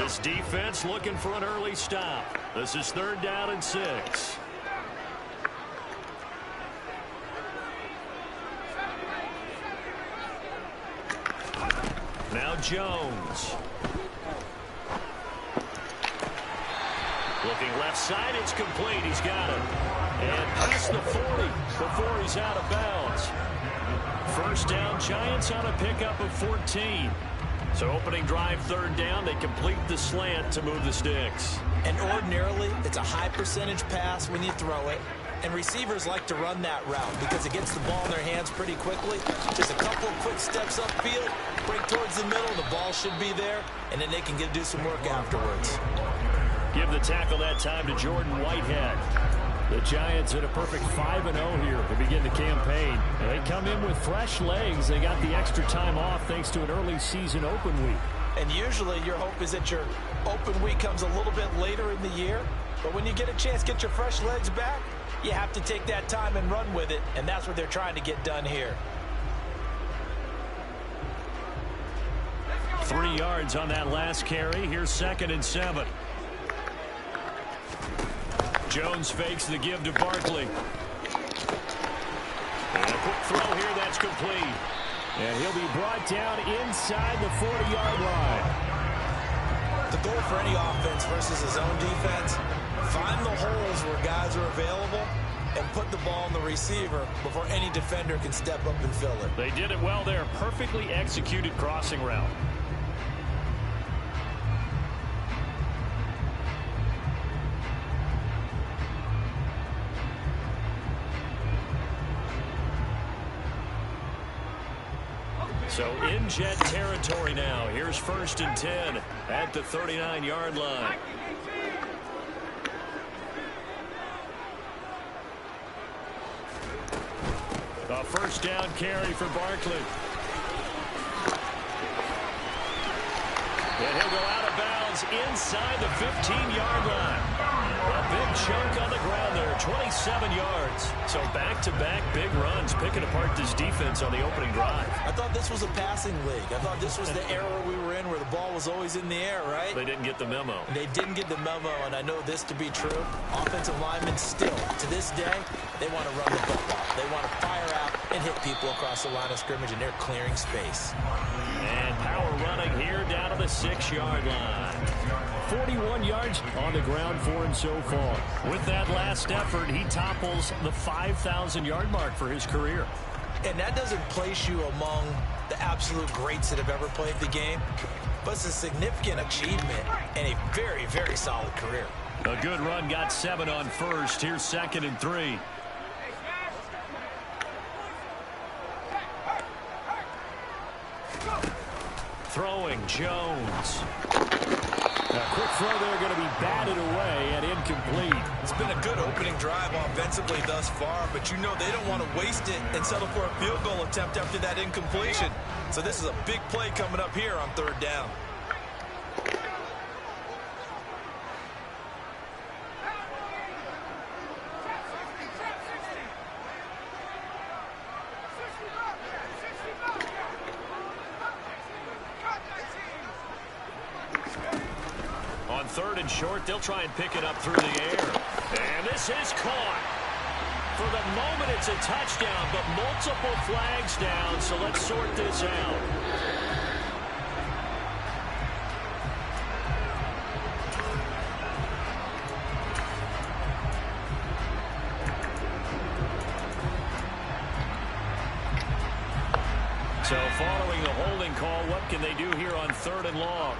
This defense looking for an early stop. This is 3rd down and 6. Now Jones. Looking left side, it's complete. He's got it. And past the 40 before he's out of bounds. 1st down, Giants on a pickup of 14. So opening drive, 3rd down, they complete the slant to move the sticks. And ordinarily, it's a high percentage pass when you throw it. And receivers like to run that route because it gets the ball in their hands pretty quickly. Just a couple of quick steps upfield, break towards the middle, the ball should be there, and then they can do some work afterwards. Give the tackle that time to Jordan Whitehead. The Giants at a perfect 5-0 here to begin the campaign. And they come in with fresh legs. They got the extra time off thanks to an early season open week. And usually your hope is that your open week comes a little bit later in the year. But when you get a chance to get your fresh legs back, you have to take that time and run with it. And that's what they're trying to get done here. 3 yards on that last carry. Here's 2nd and 7. Jones fakes the give to Barkley. And a quick throw here, that's complete. And he'll be brought down inside the 40-yard line. The goal for any offense versus his own defense, find the holes where guys are available and put the ball on the receiver before any defender can step up and fill it. They did it well there. Perfectly executed crossing route. So in Jet territory now. Here's 1st and 10 at the 39-yard line. A 1st down carry for Barkley. And he'll go out of bounds inside the 15-yard line. A big chunk on the ground there, 27 yards. So back-to-back big runs, picking apart this defense on the opening drive. I thought this was a passing league. I thought this was the era we were in where the ball was always in the air, right? They didn't get the memo. They didn't get the memo, and I know this to be true. Offensive linemen still, to this day, they want to run the football. They want to fire out and hit people across the line of scrimmage, and they're clearing space. And power running here down to the 6-yard line. 41 yards on the ground for him so far. With that last effort, he topples the 5,000-yard mark for his career. And that doesn't place you among the absolute greats that have ever played the game, but it's a significant achievement and a very, very solid career. A good run, got 7 on 1st. Here's 2nd and 3. Throwing, Jones. A quick throw there, going to be batted away and incomplete. It's been a good opening drive offensively thus far, but you know they don't want to waste it and settle for a field goal attempt after that incompletion. So this is a big play coming up here on 3rd down. On 3rd and short, they'll try and pick it up through the air. And this is caught. For the moment, it's a touchdown, but multiple flags down, so let's sort this out. So following the holding call, what can they do here on 3rd and long?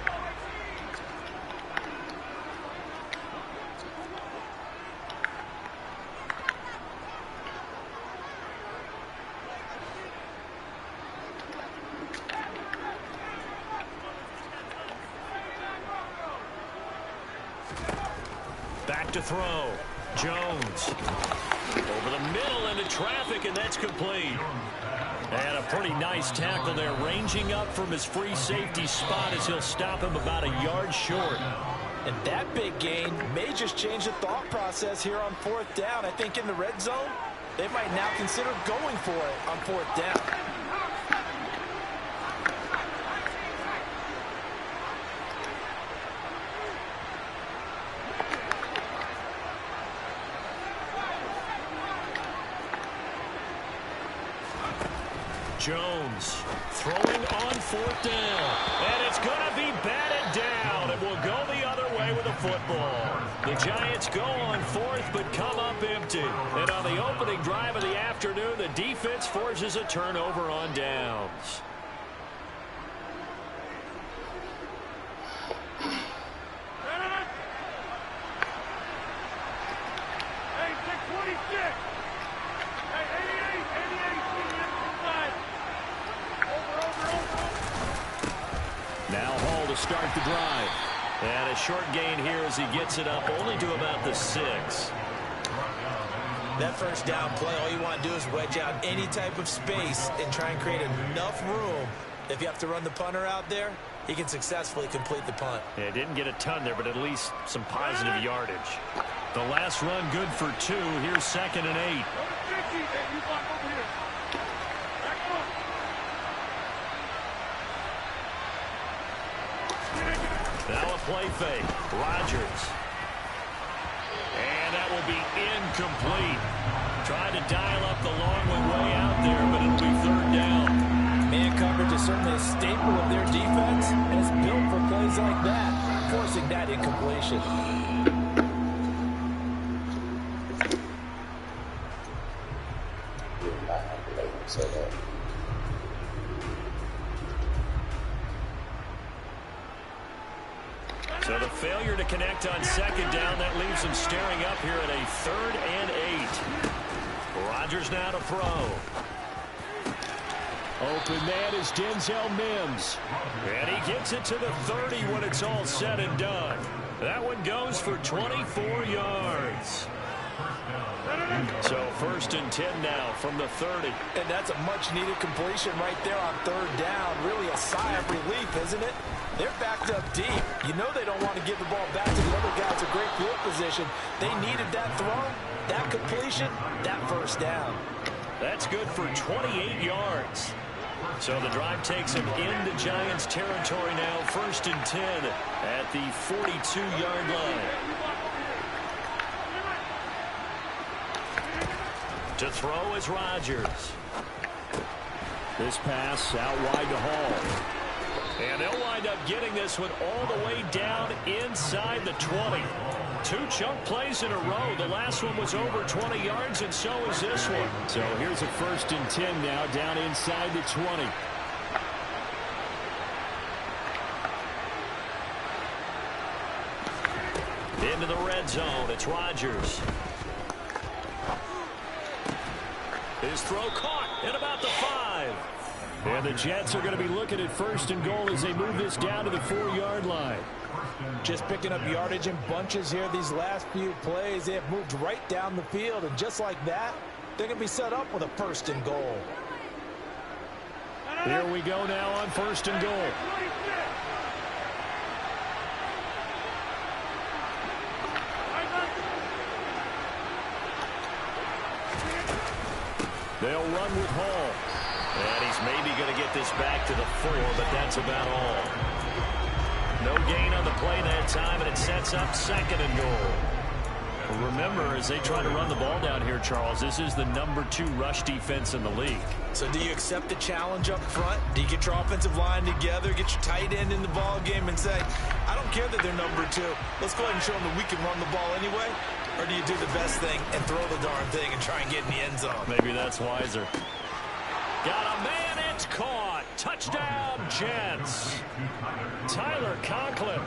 Back to throw. Jones. Over the middle into traffic, and that's complete. And a pretty nice tackle there, ranging up from his free safety spot as he'll stop him about a yard short. And that big gain may just change the thought process here on 4th down. I think in the red zone, they might now consider going for it on 4th down. Jones throwing on 4th down. And it's going to be batted down. It will go the other way with the football. The Giants go on 4th but come up empty. And on the opening drive of the afternoon, the defense forces a turnover on downs. Start the drive. And a short gain here as he gets it up only to about the 6. That first down play, all you want to do is wedge out any type of space and try and create enough room. If you have to run the punter out there, he can successfully complete the punt. Yeah, didn't get a ton there, but at least some positive yardage. The last run good for 2. Here's 2nd and 8. Now a play fake. Rodgers. And that will be incomplete. Trying to dial up the long way out there, but it'll be 3rd down. Man coverage is certainly a staple of their defense, and it's built for plays like that, forcing that incompletion. So the failure to connect on 2nd down, that leaves him staring up here at a 3rd and 8. Rodgers now to throw. Open man is Denzel Mims. And he gets it to the 30 when it's all said and done. That one goes for 24 yards. So 1st and 10 now from the 30. And that's a much-needed completion right there on 3rd down. Really a sigh of relief, isn't it? They're backed up deep. You know they don't want to give the ball back to the other guys. A great field position. They needed that throw, that completion, that 1st down. That's good for 28 yards. So the drive takes him into Giants territory now. 1st and 10 at the 42-yard line. To throw is Rodgers. This pass out wide to Hall. And they'll wind up getting this one all the way down inside the 20. 2 chunk plays in a row. The last one was over 20 yards, and so is this one. So here's a 1st and 10 now down inside the 20. Into the red zone. It's Rodgers. His throw caught at about the 5. And the Jets are going to be looking at 1st and goal as they move this down to the 4-yard line. Just picking up yardage in bunches here these last few plays. They have moved right down the field, and just like that, they're going to be set up with a 1st and goal. Here we go now on 1st and goal. They'll run with Hall. And he's maybe going to get this back to the 4, but that's about all. No gain on the play that time, and it sets up 2nd and goal. Remember, as they try to run the ball down here, Charles, this is the #2 rush defense in the league. So do you accept the challenge up front? Do you get your offensive line together, get your tight end in the ball game and say, I don't care that they're #2. Let's go ahead and show them that we can run the ball anyway? Or do you do the best thing and throw the darn thing and try and get in the end zone? Maybe that's wiser. Got a man, it's caught. Touchdown, Jets. Tyler Conklin,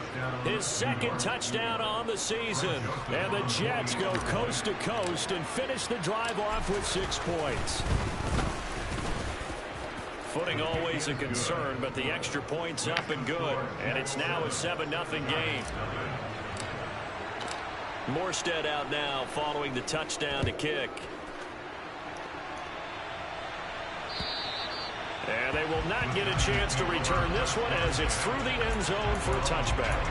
his 2nd touchdown on the season. And the Jets go coast to coast and finish the drive off with 6 points. Footing always a concern, but the extra point's up and good. And it's now a 7-0 game. Morstead out now following the touchdown to kick. And they will not get a chance to return this one as it's through the end zone for a touchback.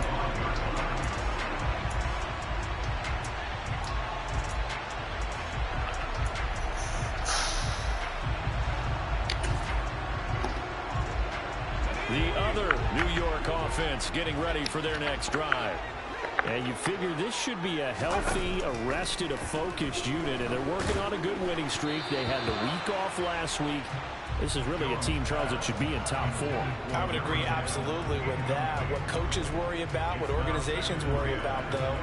The other New York offense getting ready for their next drive. And you figure this should be a healthy, arrested, a focused unit, and they're working on a good winning streak. They had the week off last week. This is really a team, Charles, that should be in top 4. I would agree absolutely with that. What coaches worry about, what organizations worry about, though,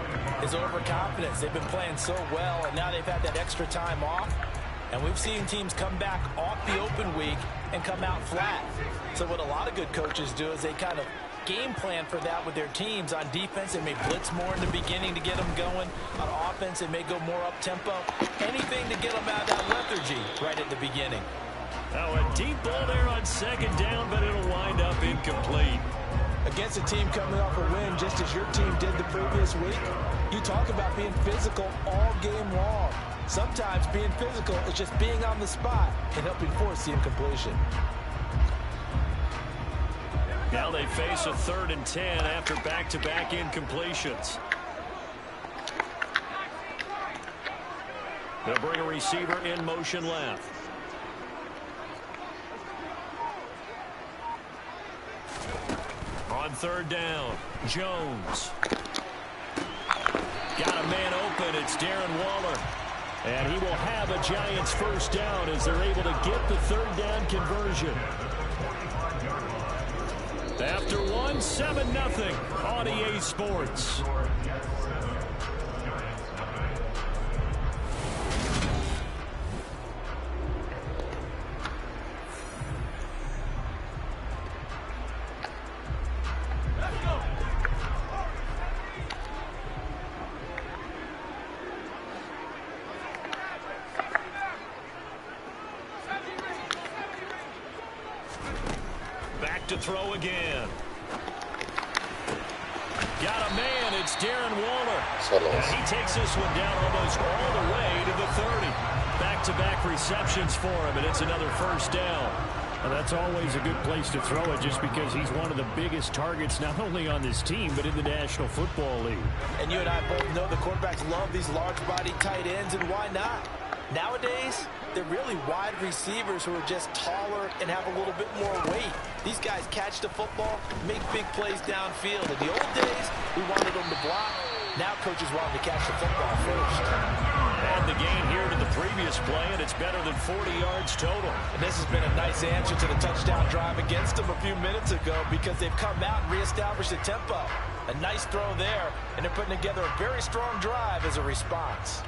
is overconfidence. They've been playing so well, and now they've had that extra time off. And we've seen teams come back off the open week and come out flat. So what a lot of good coaches do is they kind of game plan for that with their teams. On defense, they may blitz more in the beginning to get them going. On offense, they may go more up-tempo. Anything to get them out of that lethargy right at the beginning. Now a deep ball there on second down, but it'll wind up incomplete. Against a team coming off a win, just as your team did the previous week, you talk about being physical all game long. Sometimes being physical is just being on the spot and helping force the incompletion. Now they face a 3rd and 10 after back-to-back incompletions. They'll bring a receiver in motion left. On 3rd down, Jones. Got a man open. It's Darren Waller. And he will have a Giants first down as they're able to get the 3rd down conversion. After 1, 7-0 on EA Sports. To throw again. Got a man. It's Darren Waller. And he takes this one down almost all the way to the 30. Back-to-back receptions for him, and it's another first down. Well, that's always a good place to throw it just because he's one of the biggest targets not only on this team but in the National Football League. And you and I both know the quarterbacks love these large-body tight ends, and why not? Nowadays, they're really wide receivers who are just taller and have a little bit more weight. These guys catch the football, make big plays downfield. In the old days, we wanted them to block. Now coaches want them to catch the football first. And the gain here to the previous play, and it's better than 40 yards total. And this has been a nice answer to the touchdown drive against them a few minutes ago because they've come out and reestablished the tempo. A nice throw there, and they're putting together a very strong drive as a response.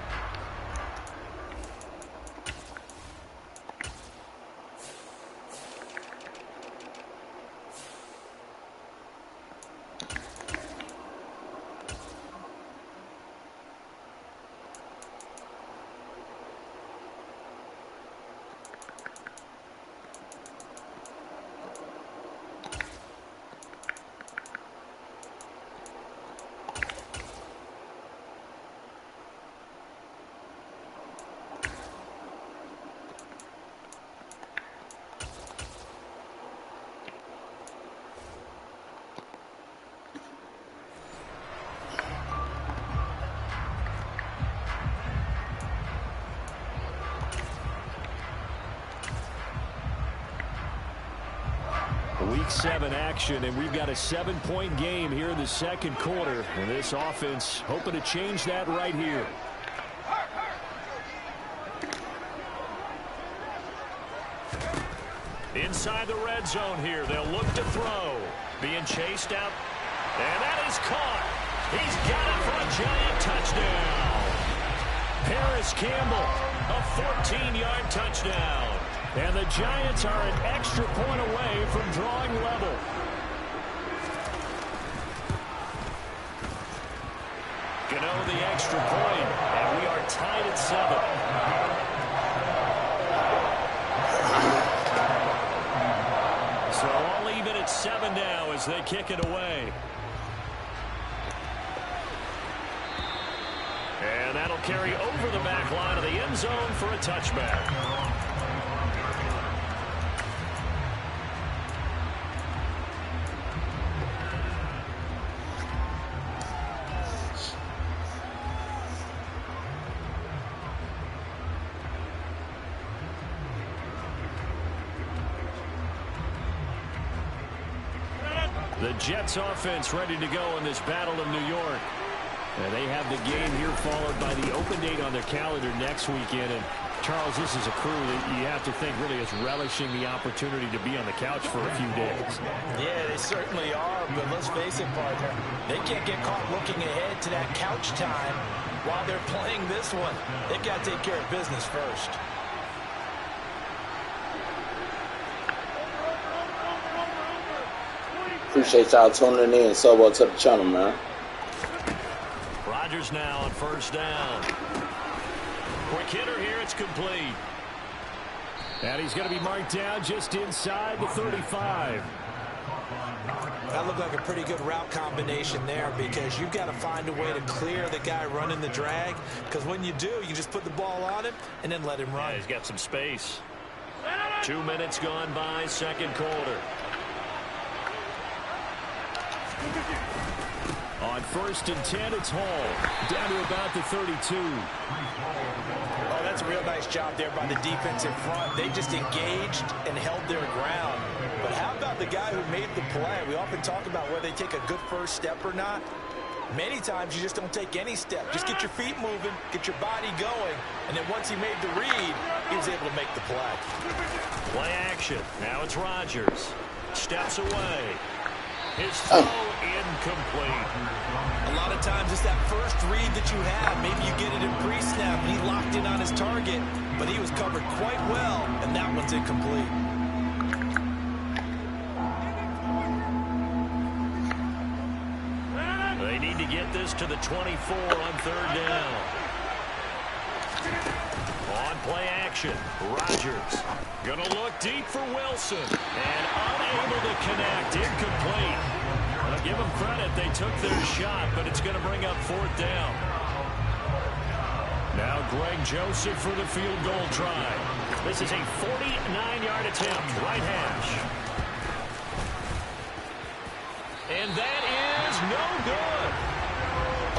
Week 7 action, and we've got a 7-point game here in the second quarter. And this offense hoping to change that right here. Inside the red zone here, they'll look to throw. Being chased out, and that is caught. He's got it for a Giant touchdown. Paris Campbell, a 14-yard touchdown. And the Giants are an extra point away from drawing level. Gano the extra point, and we are tied at 7. So all even at 7 now as they kick it away. And that'll carry over the back line of the end zone for a touchback. The Jets offense ready to go in this battle of New York. And they have the game here followed by the open date on their calendar next weekend. And Charles, this is a crew that you have to think really is relishing the opportunity to be on the couch for a few days. Yeah, they certainly are, but let's face it, partner. They can't get caught looking ahead to that couch time while they're playing this one. They've got to take care of business first. Appreciate y'all tuning in. Sub to the channel, man. Rodgers now on first down. Quick hitter here, it's complete. And he's going to be marked down just inside the 35. That looked like a pretty good route combination there because you've got to find a way to clear the guy running the drag, because when you do, you just put the ball on him and then let him run. Yeah, he's got some space. 2 minutes gone by, second quarter. On first and 10, it's Hall. Down to about the 32. Oh, that's a real nice job there by the defensive front. They just engaged and held their ground. But how about the guy who made the play? We often talk about whether they take a good first step or not. Many times you just don't take any step. Just get your feet moving, get your body going, and then once he made the read, he was able to make the play. Play action. Now it's Rodgers. Steps away. His throw incomplete. A lot of times it's that first read that you have. Maybe you get it in pre-snap and he locked in on his target, but he was covered quite well, and that one's incomplete. They need to get this to the 24 on third down. On play action, Rodgers. Gonna look deep for Wilson. And unable to connect, incomplete. I'll give them credit, they took their shot, but it's gonna bring up fourth down. Now Greg Joseph for the field goal try. This is a 49-yard attempt, right hash. And that is no good.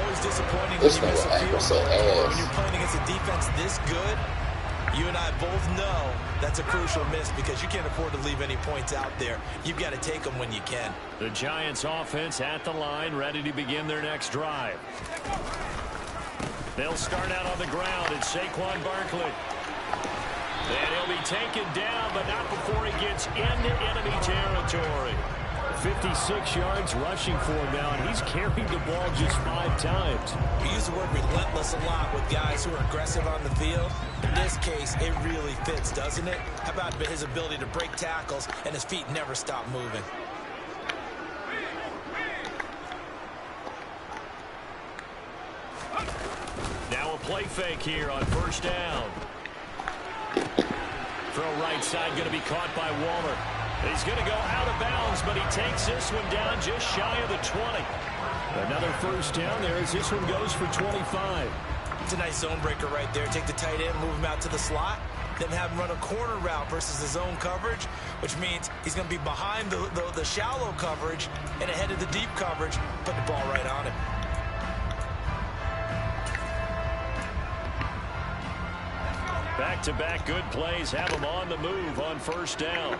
Always disappointing when you miss a field goal. When you're playing against a defense this good, you and I both know that's a crucial miss because you can't afford to leave any points out there. You've got to take them when you can. The Giants offense at the line, ready to begin their next drive. They'll start out on the ground. It's Saquon Barkley. And he'll be taken down, but not before he gets into enemy territory. 56 yards rushing for him now, and he's carried the ball just 5 times. We use the word relentless a lot with guys who are aggressive on the field. In this case, it really fits, doesn't it? How about his ability to break tackles and his feet never stop moving? Now a play fake here on first down. Throw right side going to be caught by Waller. He's going to go out of bounds, but he takes this one down just shy of the 20. Another first down there as this one goes for 25. It's a nice zone breaker right there. Take the tight end, move him out to the slot, then have him run a corner route versus the zone coverage, which means he's going to be behind the shallow coverage and ahead of the deep coverage, put the ball right on him. Back-to-back good plays have him on the move on first down.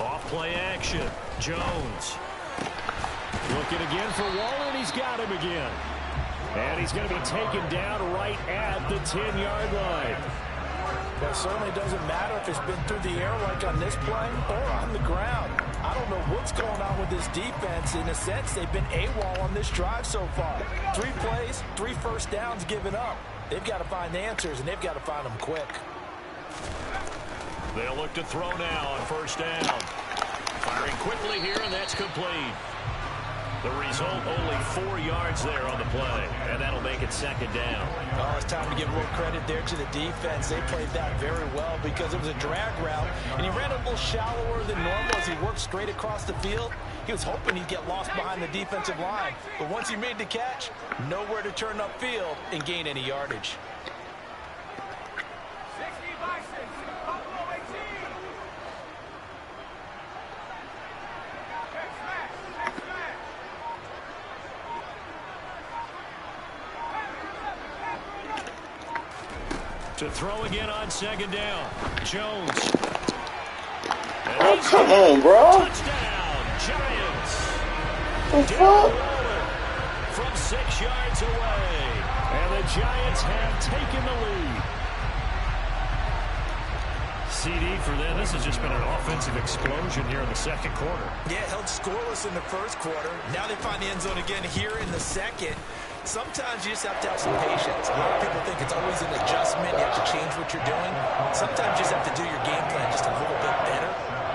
Off play action. Jones. Looking again for Waller, and he's got him again. And he's going to be taken down right at the 10-yard line. Well, it certainly doesn't matter if it's been through the air like on this play or on the ground. I don't know what's going on with this defense. In a sense, they've been AWOL on this drive so far. 3 plays, 3 first downs given up. They've got to find answers, and they've got to find them quick. They'll look to throw now on first down. Firing quickly here, and that's complete. The result, only 4 yards there on the play, and that'll make it second down. Oh, it's time to give a little credit there to the defense. They played that very well because it was a drag route, and he ran a little shallower than normal as he worked straight across the field. He was hoping he'd get lost behind the defensive line, but once he made the catch, nowhere to turn upfield and gain any yardage. To throw again on second down. Jones. Oh, come on, bro. Touchdown, Giants. What the fuck? From 6 yards away. And the Giants have taken the lead. CD for them. This has just been an offensive explosion here in the second quarter. Yeah, held scoreless in the first quarter. Now they find the end zone again here in the second. Sometimes you just have to have some patience. A lot of people think it's always an adjustment. You have to change what you're doing. Sometimes you just have to do your game plan just a little bit better.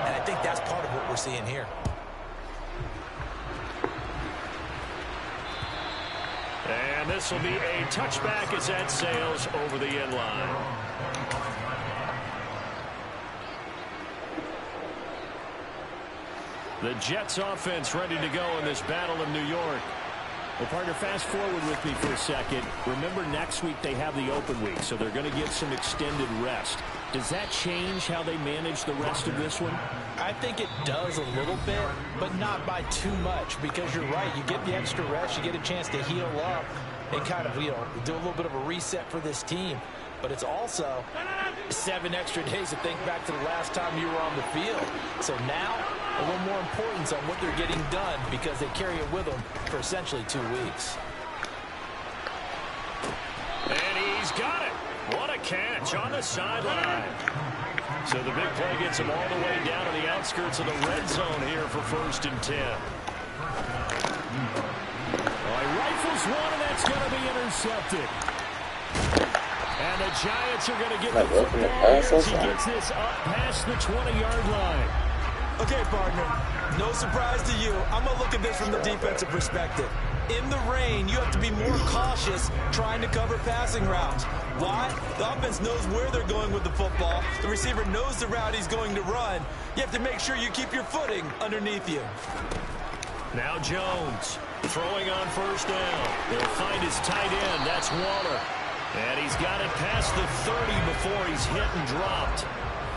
And I think that's part of what we're seeing here. And this will be a touchback as that sails over the end line. The Jets offense ready to go in this battle in New York. Well, partner, fast forward with me for a second. Remember, next week they have the open week, so they're going to get some extended rest. Does that change how they manage the rest of this one? I think it does a little bit, but not by too much, because you're right. You get the extra rest, you get a chance to heal up and kind of, do a little bit of a reset for this team. But it's also 7 extra days to think back to the last time you were on the field. So now, a little more importance on what they're getting done because they carry it with them for essentially 2 weeks. And he's got it. What a catch on the sideline. So the big play gets him all the way down to the outskirts of the red zone here for 1st and 10. Well, he rifles one, and that's going to be intercepted. And the Giants are going to get the football as he gets this up past the 20-yard line. Okay, partner, no surprise to you. I'm going to look at this from the defensive perspective. In the rain, you have to be more cautious trying to cover passing routes. Why? The offense knows where they're going with the football. The receiver knows the route he's going to run. You have to make sure you keep your footing underneath you. Now Jones throwing on 1st down. They'll find his tight end. That's Waller. And he's got it past the 30 before he's hit and dropped.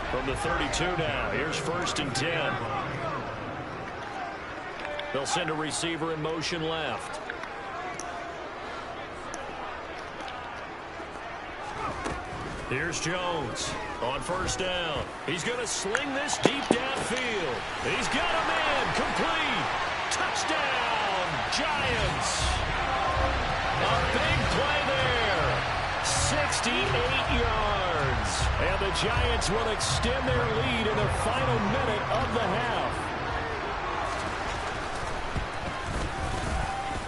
From the 32 now. Here's 1st and 10. They'll send a receiver in motion left. Here's Jones on 1st down. He's going to sling this deep downfield. He's got a man complete. Touchdown, Giants. A big play there. 68 yards. And the Giants will extend their lead in the final minute of the half.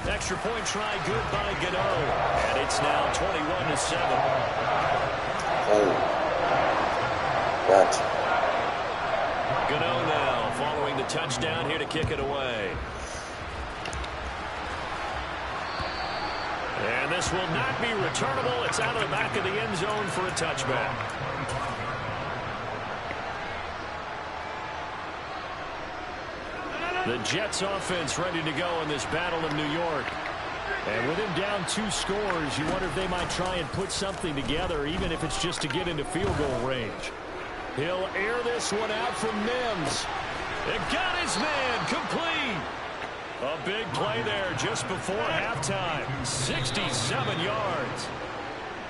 Extra point try good by Gano. And it's now 21-7. Oh. Gotcha. Gano now following the touchdown here to kick it away. And this will not be returnable. It's out of the back of the end zone for a touchback. The Jets offense ready to go in this battle in New York. And with him down 2 scores, you wonder if they might try and put something together, even if it's just to get into field goal range. He'll air this one out from Mims. It got his man complete. A big play there just before halftime. 67 yards.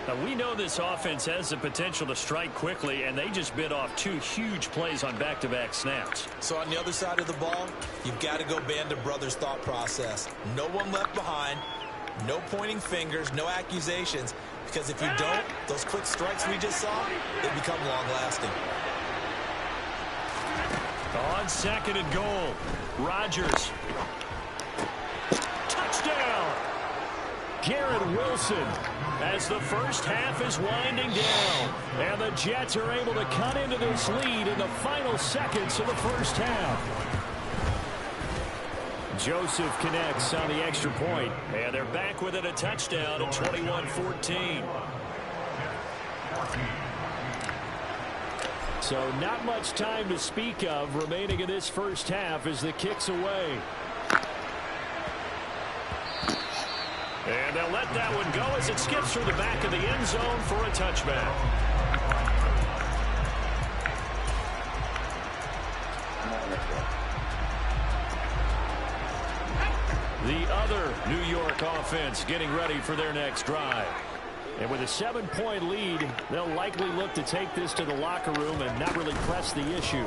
Now, we know this offense has the potential to strike quickly, and they just bit off 2 huge plays on back-to-back snaps. So on the other side of the ball, you've got to go Band of Brothers thought process. No one left behind, no pointing fingers, no accusations, because if you don't, those quick strikes we just saw, they become long-lasting. On 2nd and goal, Rodgers. Touchdown! Garrett Wilson, as the first half is winding down. And the Jets are able to cut into this lead in the final seconds of the first half. Joseph connects on the extra point. And they're back within a touchdown at 21-14. So not much time to speak of remaining in this first half as the kick's away. And they'll let that one go as it skips through the back of the end zone for a touchback. The other New York offense getting ready for their next drive. And with a 7-point lead, they'll likely look to take this to the locker room and not really press the issue.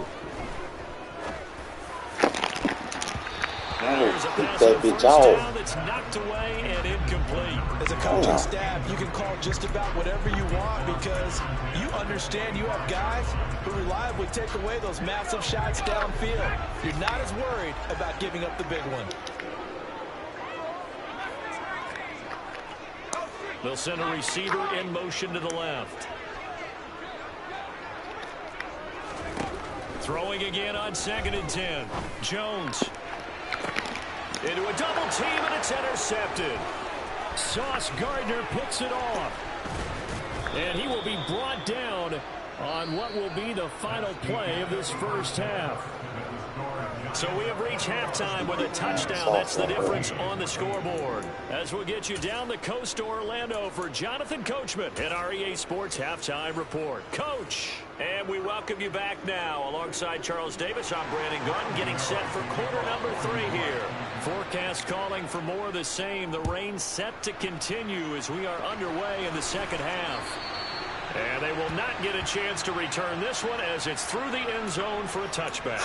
There's a pass on first down that's knocked away and incomplete. As a coaching staff, you can call just about whatever you want because you understand you have guys who reliably take away those massive shots downfield. You're not as worried about giving up the big one. They'll send a receiver in motion to the left. Throwing again on 2nd and 10. Jones. Into a double team, and it's intercepted. Sauce Gardner picks it off. And he will be brought down on what will be the final play of this first half. So we have reached halftime with a touchdown. That's the difference on the scoreboard. As we'll get you down the coast to Orlando for Jonathan Coachman in our EA Sports Halftime Report. Coach, and we welcome you back now. Alongside Charles Davis, I'm Brandon Gunn, getting set for quarter number 3 here. Forecast calling for more of the same. The rain set to continue as we are underway in the second half. And they will not get a chance to return this one as it's through the end zone for a touchback.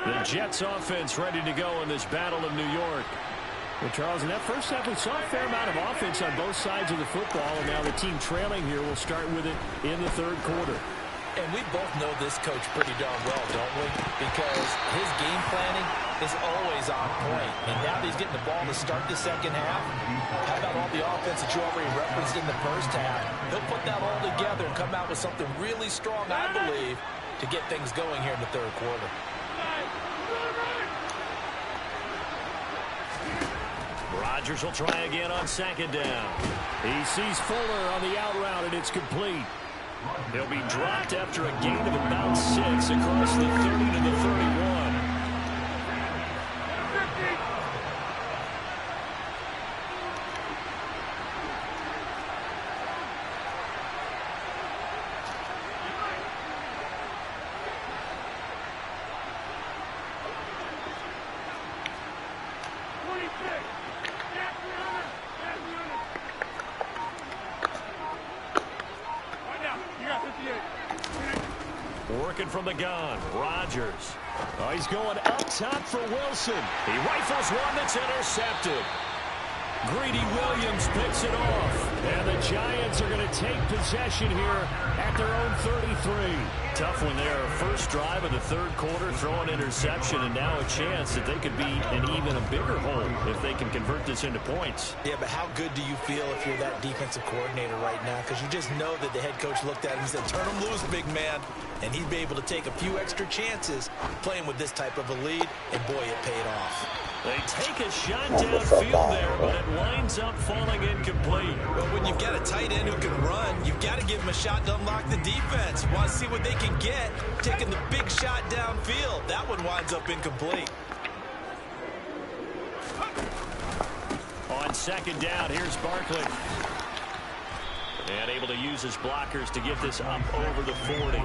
The Jets offense ready to go in this battle of New York. Well, Charles, in that first half, we saw a fair amount of offense on both sides of the football, and now the team trailing here will start with it in the third quarter. And we both know this coach pretty darn well, don't we? Because his game planning is always on point. And now that he's getting the ball to start the second half, how about all the offense that you already referenced in the first half? He'll put that all together and come out with something really strong, I believe, to get things going here in the third quarter. Rodgers will try again on 2nd down. He sees Fuller on the out route, and it's complete. He'll be dropped after a gain of about 6 across the 30 to the 31. Working from the gun, Rodgers. Oh, he's going up top for Wilson. He rifles one that's intercepted. Greedy Williams picks it off. And the Giants are going to take possession here at their own 33. Tough one there. First drive of the third quarter, throw an interception, and now a chance that they could be in even a bigger hole if they can convert this into points. Yeah, but how good do you feel if you're that defensive coordinator right now? Because you just know that the head coach looked at him and said, turn him loose, big man. And he'd be able to take a few extra chances playing with this type of a lead, and boy, it paid off. They take a shot downfield there, but it winds up falling incomplete. But when you've got a tight end who can run, you've got to give him a shot to unlock the defense. Want to see what they can get, taking the big shot downfield. That one winds up incomplete. On 2nd down, here's Barkley. And able to use his blockers to get this up over the 40.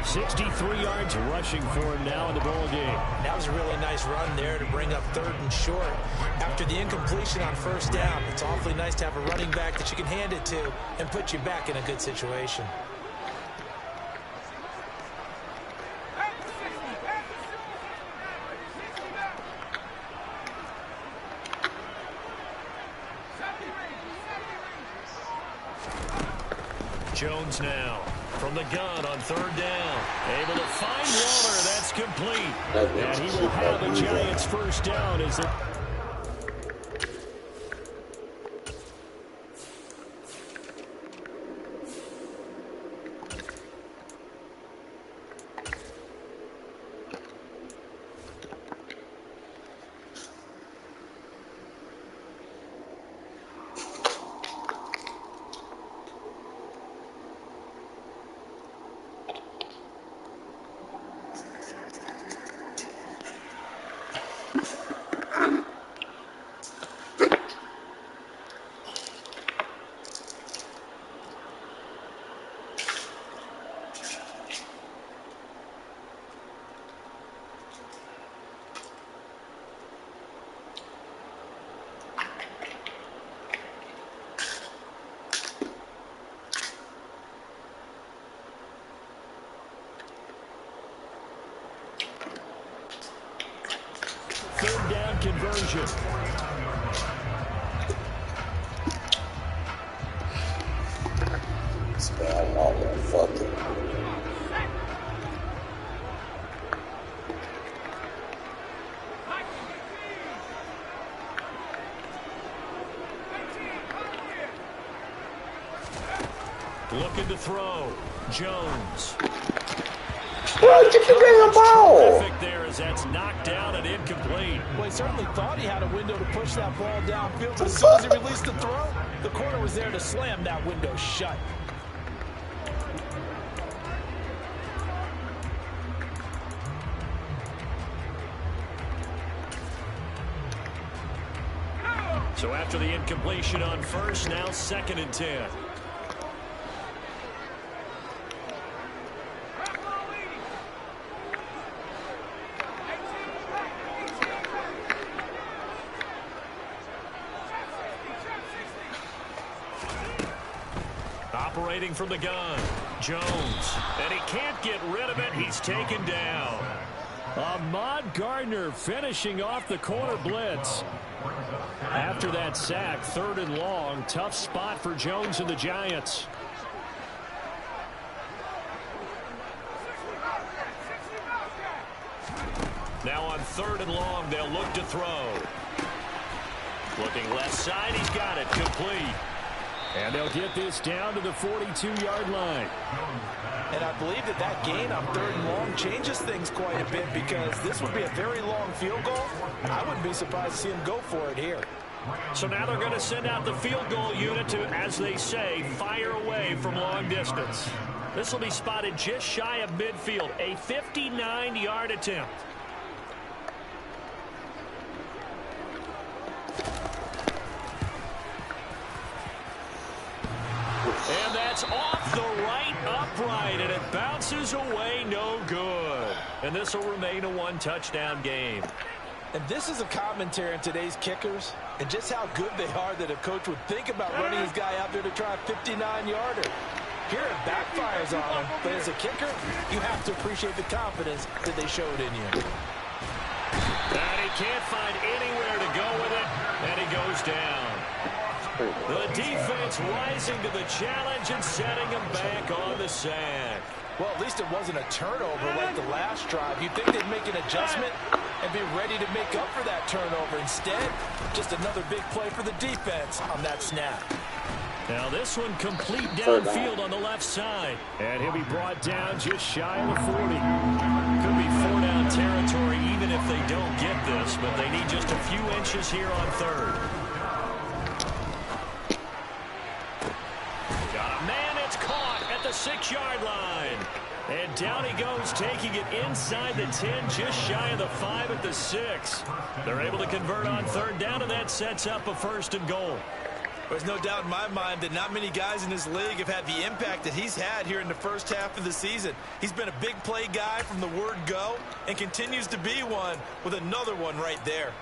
63 yards rushing for him now in the ball game. That was a really nice run there to bring up 3rd and short. After the incompletion on 1st down, it's awfully nice to have a running back that you can hand it to and put you back in a good situation. Jones now from the gun on 3rd down. Able to find Waller. That's complete. And he will have a Giants first down as it. conversion. Looking to throw. Jones. Bro, get the damn ball. Terrific there as that's knocked down and incomplete. Well, he certainly thought he had a window to push that ball downfield, but as soon as he released the throw, the corner was there to slam that window shut. So after the incompletion on first, now 2nd and 10. Operating from the gun, Jones, and he can't get rid of it. He's taken down. Ahmad Gardner finishing off the corner blitz. After that sack, 3rd and long, tough spot for Jones and the Giants. Now on 3rd and long, they'll look to throw. Looking left side, he's got it, complete. And they'll get this down to the 42-yard line. And I believe that gain on 3rd and long changes things quite a bit because this would be a very long field goal. I wouldn't be surprised to see him go for it here. So now they're going to send out the field goal unit to, as they say, fire away from long distance. This will be spotted just shy of midfield, a 59-yard attempt. And that's off the right upright, and it bounces away no good. And this will remain a 1-touchdown game. And this is a commentary on today's kickers and just how good they are that a coach would think about running his guy out there to try a 59-yarder. Here it backfires on him, but as a kicker, you have to appreciate the confidence that they showed in you. And he can't find anywhere to go with it, and he goes down. The defense rising to the challenge and setting him back on the sack. Well, at least it wasn't a turnover like the last drive. You'd think they'd make an adjustment and be ready to make up for that turnover. Instead, just another big play for the defense on that snap. Now this one complete downfield on the left side. And he'll be brought down just shy of the 40. Could be 4-down territory even if they don't get this, but they need just a few inches here on 3rd. Got a man, it's caught at the 6-yard line. And down he goes, taking it inside the 10, just shy of the 5 at the 6. They're able to convert on 3rd down, and that sets up a 1st and goal. There's no doubt in my mind that not many guys in this league have had the impact that he's had here in the first half of the season. He's been a big play guy from the word go and continues to be one with another one right there.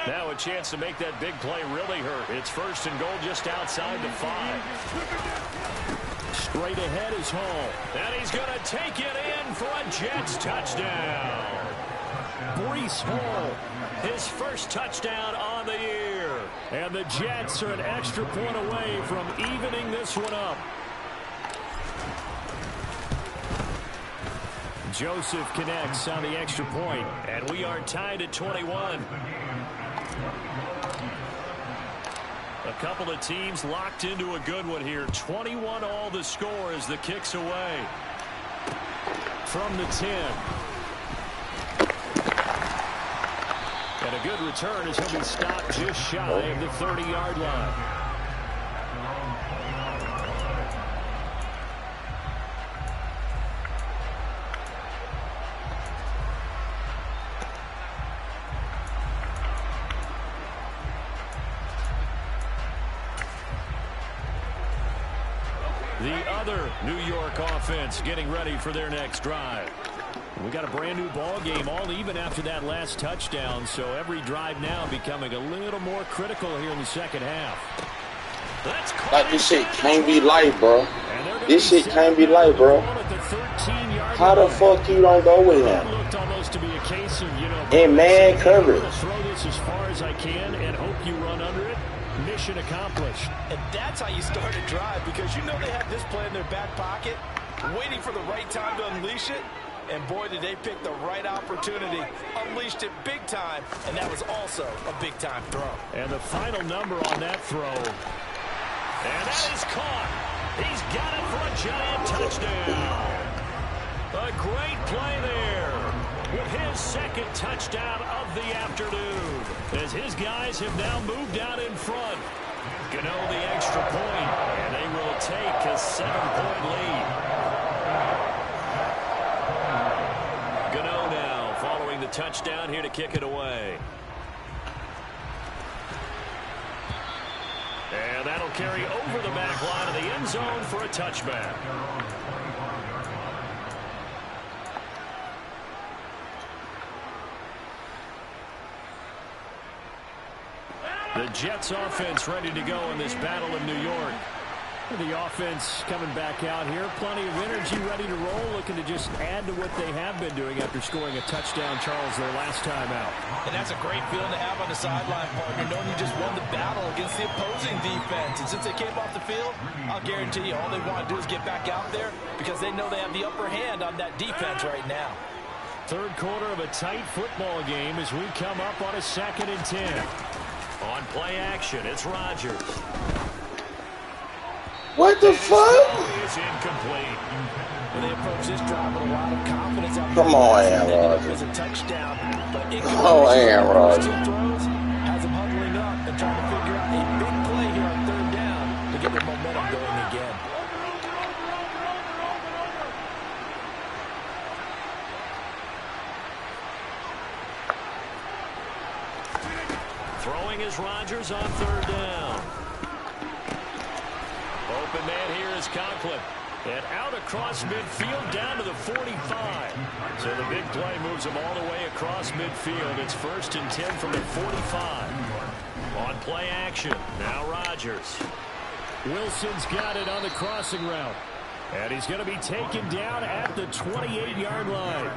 Now a chance to make that big play really hurt. It's 1st and goal just outside the 5. Straight ahead is Hall. And he's going to take it in for a Jets touchdown. Breece Hall, his first touchdown on the year. And the Jets are an extra point away from evening this one up. Joseph connects on the extra point, and we are tied at 21. A couple of teams locked into a good one here. 21 all the score as the kick's away. From the 10. And a good return as he'll be stopped just shy of the 30-yard line. The other New York offense getting ready for their next drive. We got a brand new ball game, all even after that last touchdown, so every drive now becoming a little more critical here in the second half. Like, this shit can't be light, bro. This shit can't be light, bro. How the fuck you don't go with him? supposed to be a case of, in man coverage. I'll throw this as far as I can and hope you run under it. Mission accomplished. And that's how you start a drive, because you know they have this play in their back pocket, waiting for the right time to unleash it. And boy, did they pick the right opportunity. Unleashed it big time, and that was also a big-time throw. And the final number on that throw. And that is caught. He's got it for a giant touchdown. A great play there with his second touchdown of the afternoon, as his guys have now moved out in front. Gano the extra point, and they will take a 7-point lead. Gano now following the touchdown here to kick it away. And that'll carry over the back line of the end zone for a touchback. The Jets offense ready to go in this battle in New York. The offense coming back out here. Plenty of energy, ready to roll, looking to just add to what they have been doing after scoring a touchdown, Charles, their last time out. And that's a great feeling to have on the sideline, partner, knowing you just won the battle against the opposing defense. And since they came off the field, I'll guarantee you all they want to do is get back out there, because they know they have the upper hand on that defense right now. Third quarter of a tight football game as we come up on a 2nd and 10. On play action, it's Rodgers. What the fuck? It's incomplete. When they approach this drive with a lot of confidence out Come on, Aaron Rodgers. a touchdown, but Come on, Aaron Rodgers. throws has them huddling up and trying to figure out a big play here on 3rd down to get their momentum going again. Throwing is Rodgers on 3rd down. Open man here is Conklin. And out across midfield down to the 45. So the big play moves him all the way across midfield. It's 1st and 10 from the 45. On play action, now Rodgers. Wilson's got it on the crossing route. And he's going to be taken down at the 28-yard line.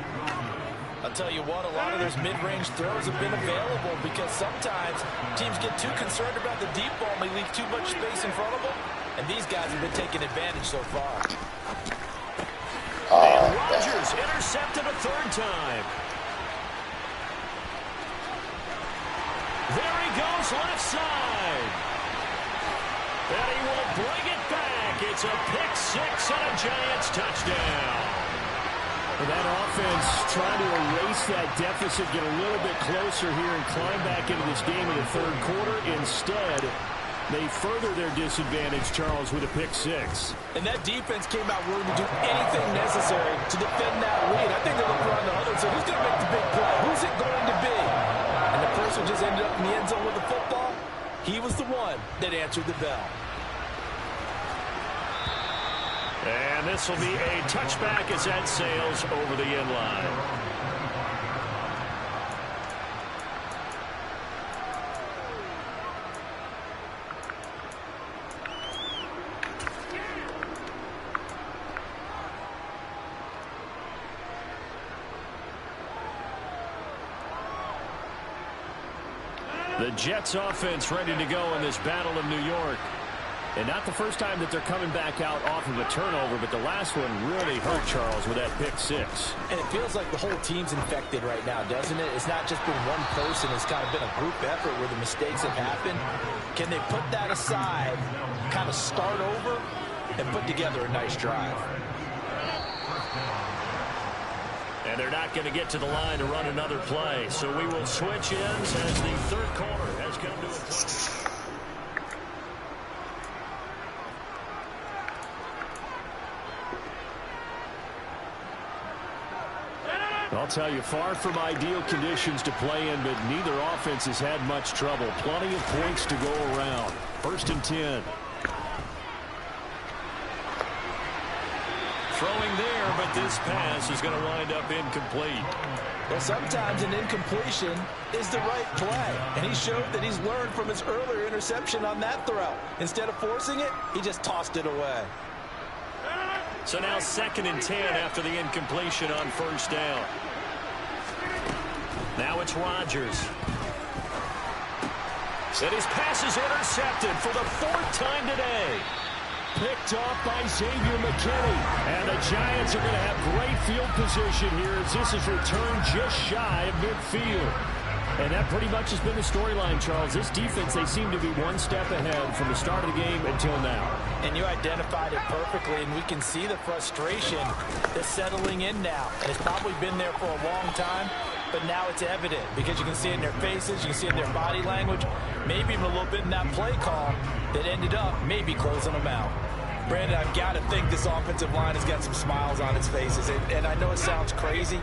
I'll tell you what, a lot of those mid-range throws have been available, because sometimes teams get too concerned about the deep ball and they leave too much space in front of them. And these guys have been taking advantage so far. And Rodgers intercepted a 3rd time. There he goes, left side. And he will bring it back. It's a pick 6 and a Giants touchdown. Well, that offense trying to erase that deficit, get a little bit closer here and climb back into this game in the 3rd quarter. Instead, they further their disadvantage, Charles, with a pick 6. And that defense came out willing to do anything necessary to defend that lead. I think they're looking around the huddle and saying, who's going to make the big play? Who's it going to be? And the person just ended up in the end zone with the football. He was the one that answered the bell. And this will be a touchback as that sails over the end line. The Jets offense ready to go in this battle of New York. And not the first time that they're coming back out off of a turnover, but the last one really hurt, Charles, with that pick 6. And it feels like the whole team's infected right now, doesn't it? It's not just been one person. It's kind of been a group effort where the mistakes have happened. Can they put that aside, kind of start over, and put together a nice drive? And they're not going to get to the line to run another play. So we will switch ends as the 3rd quarter has come to a close. I'll tell you, far from ideal conditions to play in, but neither offense has had much trouble. Plenty of points to go around. 1st and 10. Throwing there, but this pass is going to wind up incomplete. Well, sometimes an incompletion is the right play, and he showed that he's learned from his earlier interception on that throw. Instead of forcing it, he just tossed it away. So now 2nd and 10 after the incompletion on 1st down. Now it's Rodgers. And his pass is intercepted for the 4th time today. Picked off by Xavier McKinney. And the Giants are going to have great field position here as this is returned just shy of midfield. And that pretty much has been the storyline, Charles. This defense, they seem to be one step ahead from the start of the game until now. And you identified it perfectly, and we can see the frustration that's settling in now. And it's probably been there for a long time, but now it's evident because you can see it in their faces, you can see it in their body language, maybe even a little bit in that play call that ended up maybe closing them out. Brandon, I've got to think this offensive line has got some smiles on its faces, and I know it sounds crazy,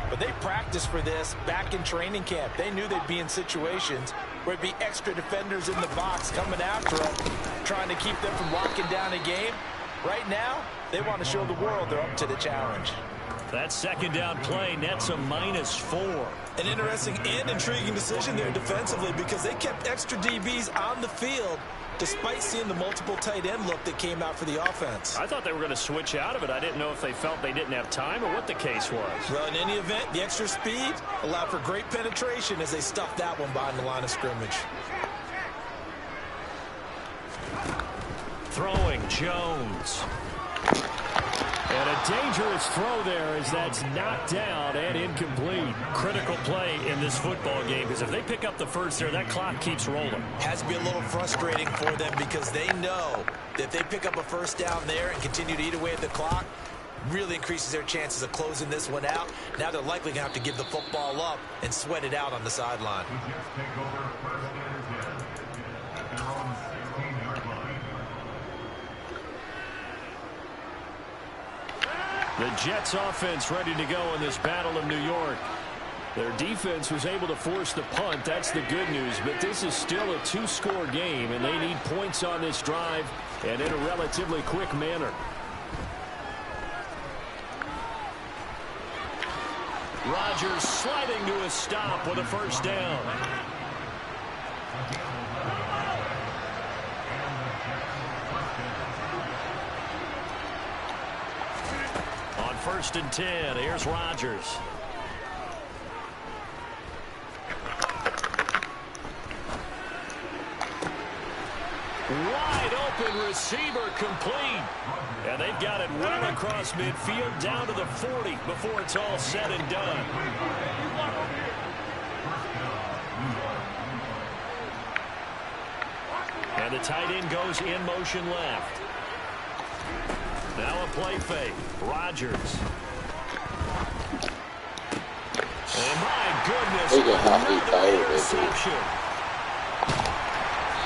but they practiced for this back in training camp. They knew they'd be in situations where it'd be extra defenders in the box coming after them, trying to keep them from locking down a game. Right now, they want to show the world they're up to the challenge. That second down play nets a -4. An interesting and intriguing decision there defensively because they kept extra DBs on the field despite seeing the multiple tight end look that came out for the offense. I thought they were going to switch out of it. I didn't know if they felt they didn't have time or what the case was. Well, in any event, the extra speed allowed for great penetration as they stuffed that one behind the line of scrimmage. Throwing Jones. And a dangerous throw there as that's knocked down and incomplete. Critical play in this football game because if they pick up the first there, that clock keeps rolling. Has to be a little frustrating for them because they know that if they pick up a first down there and continue to eat away at the clock, really increases their chances of closing this one out. Now they're likely going to have to give the football up and sweat it out on the sideline. The Jets offense ready to go in this Battle of New York. Their defense was able to force the punt. That's the good news. But this is still a 2-score game, and they need points on this drive and in a relatively quick manner. Rodgers sliding to a stop with a first down. On 1st and 10, here's Rodgers. Wide open receiver complete. And they've got it well across midfield down to the 40 before it's all said and done. And the tight end goes in motion left. Now a play fake. Rodgers. And my goodness, another interception.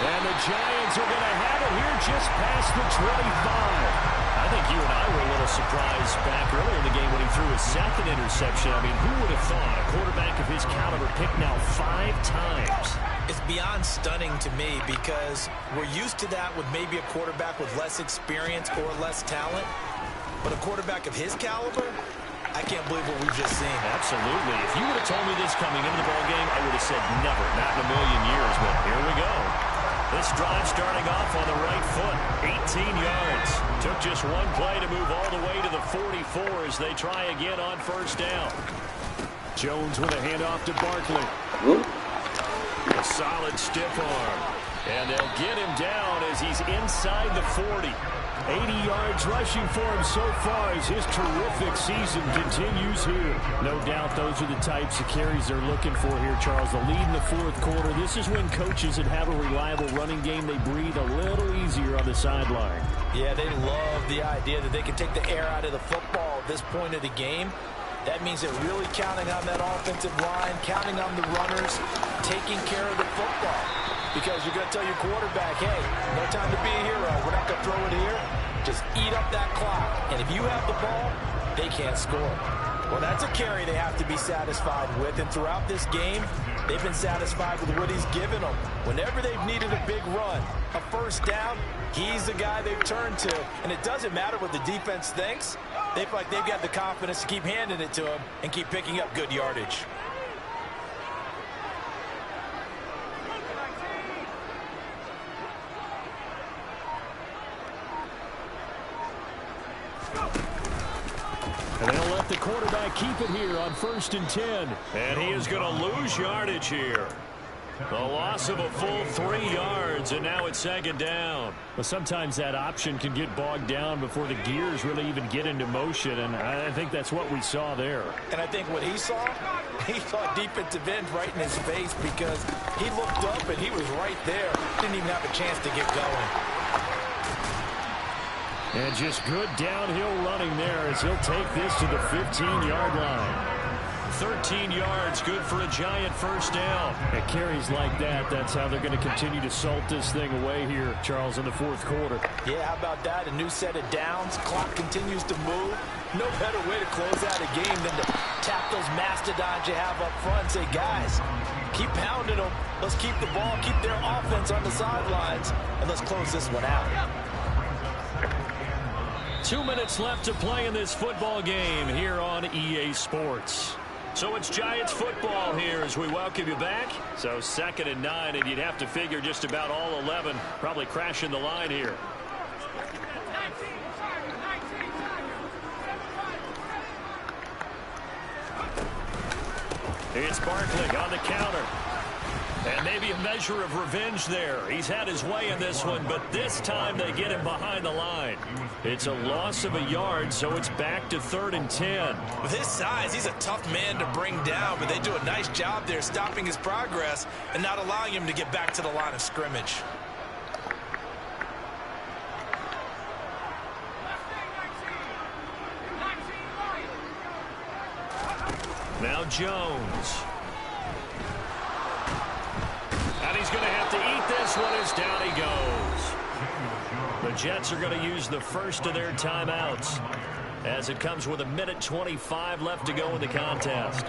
And the Giants are going to have it here just past the 25. I think you and I were a little surprised back earlier in the game when he threw his 2nd interception. I mean, who would have thought a quarterback of his caliber picked now 5 times? It's beyond stunning to me because we're used to that with maybe a quarterback with less experience or less talent. But a quarterback of his caliber, I can't believe what we've just seen. Absolutely. If you would have told me this coming into the ballgame, I would have said never, not in a million years. But here we go. This drive starting off on the right foot, 18 yards. Took just one play to move all the way to the 44 as they try again on first down. Jones with a handoff to Barkley. A solid stiff arm. And they'll get him down as he's inside the 40. 80 yards rushing for him so far as his terrific season continues here. No doubt those are the types of carries they're looking for here, Charles. The lead in the 4th quarter. This is when coaches that have a reliable running game, they breathe a little easier on the sideline. Yeah, they love the idea that they can take the air out of the football at this point of the game. That means they're really counting on that offensive line, counting on the runners, taking care of the football. Because you're going to tell your quarterback, hey, no time to be a hero. We're not going to throw it here. Just eat up that clock. And if you have the ball, they can't score. Well, that's a carry they have to be satisfied with. And throughout this game, they've been satisfied with what he's given them. Whenever they've needed a big run, a first down, he's the guy they've turned to. And it doesn't matter what the defense thinks. They feel like they've got the confidence to keep handing it to him and keep picking up good yardage. the quarterback keep it here on 1st and 10. And he is going to lose yardage here. The loss of a full 3 yards, and now it's 2nd down. Well, sometimes that option can get bogged down before the gears really even get into motion, and I think that's what we saw there. And I think what he saw defensive end right in his face, because he looked up and he was right there. Didn't even have a chance to get going. And just good downhill running there as he'll take this to the 15-yard line. 13 yards, good for a Giant 1st down. At carries like that, that's how they're going to continue to salt this thing away here, Charles, in the 4th quarter. Yeah, how about that? A new set of downs. Clock continues to move. No better way to close out a game than to tap those mastodons you have up front and say, guys, keep pounding them. Let's keep the ball, keep their offense on the sidelines, and let's close this one out. 2 minutes left to play in this football game here on EA Sports. So it's Giants football here as we welcome you back. So 2nd and 9, and you'd have to figure just about all 11 probably crashing the line here. It's Barkley on the counter. And maybe a measure of revenge there. He's had his way in this one, but this time they get him behind the line. It's a loss of a yard, so it's back to 3rd and 10. With his size, he's a tough man to bring down, but they do a nice job there stopping his progress and not allowing him to get back to the line of scrimmage. Now Jones. And he's going to have to eat this one as down he goes. The Jets are going to use the first of their timeouts as it comes with 1:25 left to go in the contest.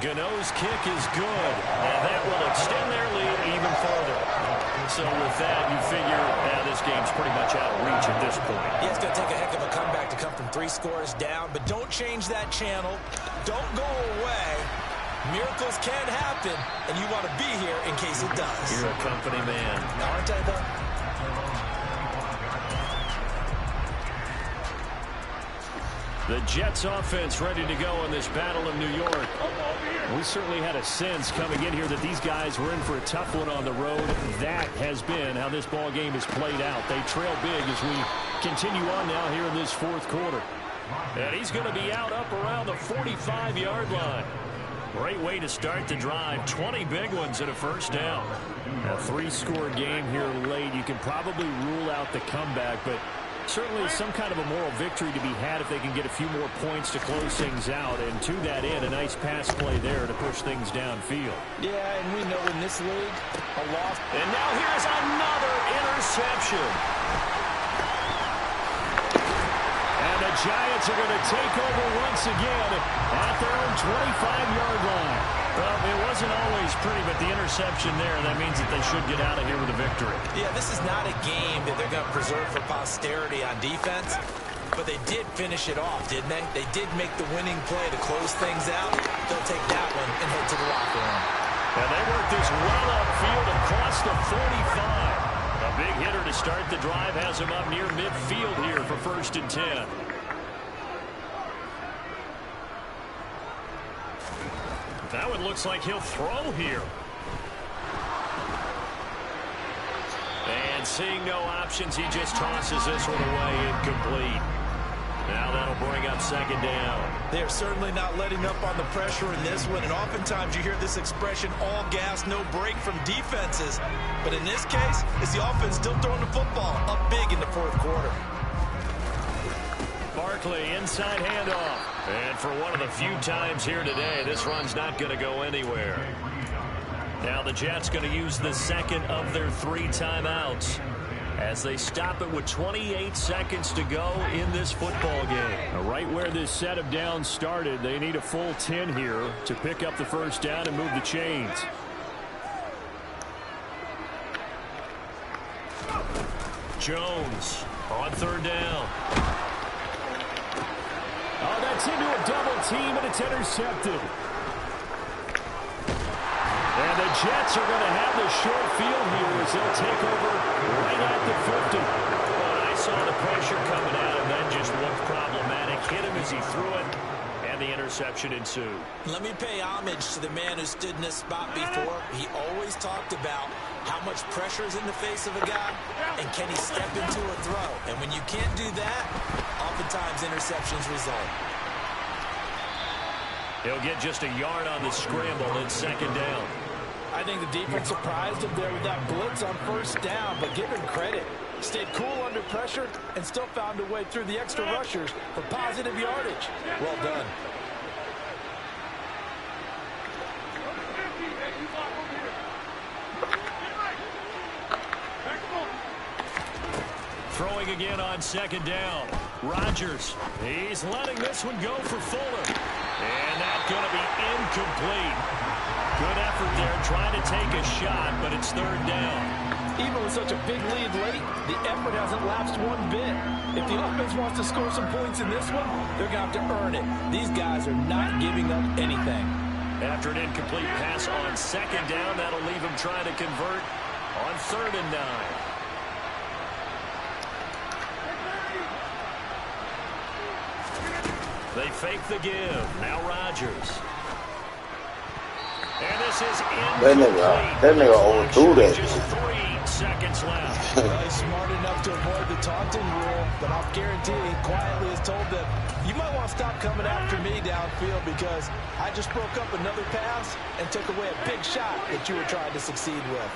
Gano's kick is good, and that will extend their lead even further. So with that, you figure this game's pretty much out of reach at this point. Yeah, it's going to take a heck of a comeback to come from 3 scores down, but don't change that channel. Don't go away. Miracles can happen, and you want to be here in case it does. You're a company man. Aren't I, though? The Jets offense ready to go in this battle of New York. We certainly had a sense coming in here that these guys were in for a tough one on the road. That has been how this ball game has played out. They trail big as we continue on now here in this 4th quarter. And he's going to be out up around the 45-yard line. Great way to start the drive. 20 big ones at a 1st down. A 3-score game here late. You can probably rule out the comeback, but certainly some kind of a moral victory to be had if they can get a few more points to close things out. And to that end, a nice pass play there to push things downfield. Yeah, and we know in this league, a loss. And now here's another interception. And the Giants are going to take over once again at their own 25-yard line. Well, it wasn't always pretty, but the interception there, that means that they should get out of here with a victory. Yeah, this is not a game that they're going to preserve for posterity on defense, but they did finish it off, didn't they? They did make the winning play to close things out. They'll take that one and head to the locker room. And they work this well upfield across the 45. A big hitter to start the drive has him up near midfield here for 1st and 10. That one looks like he'll throw here. And seeing no options, he just tosses this one away incomplete. Now that'll bring up 2nd down. They're certainly not letting up on the pressure in this one, and oftentimes you hear this expression, all gas, no break from defenses. But in this case, it's the offense still throwing the football up big in the 4th quarter. Barkley, inside handoff. And for one of the few times here today, this run's not going to go anywhere. Now the Jets going to use the 2nd of their 3 timeouts as they stop it with 28 seconds to go in this football game. Right where this set of downs started, they need a full 10 here to pick up the 1st down and move the chains. Jones on 3rd down. Oh, that's into a double team, and it's intercepted. And the Jets are going to have the short field here as they'll take over right at the 50. Well, nice saw the pressure coming at him, then just looked problematic. Hit him as he threw it, and the interception ensued. Let me pay homage to the man who stood in this spot before. He always talked about how much pressure is in the face of a guy, and can he step into a throw. And when you can't do that, oftentimes interceptions result. He'll get just a yard on the scramble and second down. I think the defense surprised him there with that blitz on first down, but give him credit. Stayed cool under pressure and still found a way through the extra rushers for positive yardage. Well done. Throwing again on second down. Rodgers, he's letting this one go for Fuller. And that's going to be incomplete. Good effort there trying to take a shot, but it's third down. Even with such a big lead late, the effort hasn't lapsed one bit. If the offense wants to score some points in this one, they're going to have to earn it. These guys are not giving up anything. After an incomplete pass on second down, that'll leave him trying to convert on 3rd and 9. They fake the give. Now Rodgers. And this is incomplete. That nigga overthrew that. Just 3 seconds left. Well, he's smart enough to avoid the taunting rule, but I'll guarantee he quietly has told them, you might want to stop coming after me downfield because I just broke up another pass and took away a big shot that you were trying to succeed with.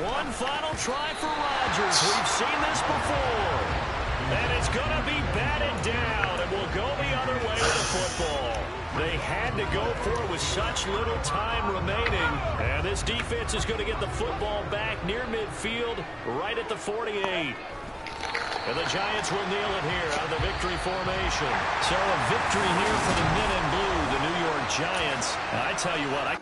One final try for Rodgers. We've seen this before. And it's going to be batted down, and we'll go the other way with the football. They had to go for it with such little time remaining. And this defense is going to get the football back near midfield, right at the 48. And the Giants will kneel it here out of the victory formation. So a victory here for the men in blue, the New York Giants. And I tell you what,